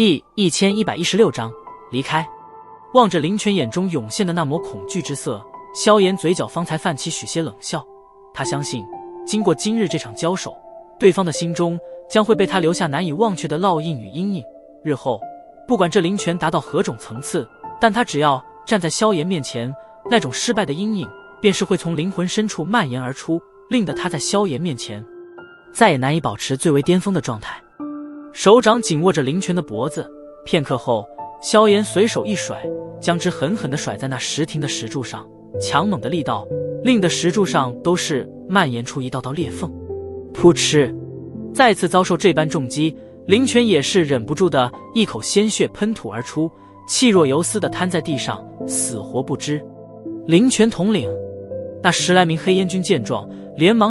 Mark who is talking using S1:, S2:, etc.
S1: 第1116章离开。望着林泉眼中涌现的那抹恐惧之色，萧炎嘴角方才泛起许些冷笑。他相信，经过今日这场交手，对方的心中将会被他留下难以忘却的烙印与阴影。日后，不管这林泉达到何种层次，但他只要站在萧炎面前，那种失败的阴影便是会从灵魂深处蔓延而出，令得他在萧炎面前再也难以保持最为巅峰的状态。手掌紧握着林泉的脖子，片刻后，萧炎随手一甩，将之狠狠地甩在那石亭的石柱上，强猛的力道令得石柱上都是蔓延出一道道裂缝。噗嗤！再次遭受这般重击，林泉也是忍不住的一口鲜血喷吐而出，气若游丝地瘫在地上，死活不知。林泉统领那10来名黑烟军见状，连忙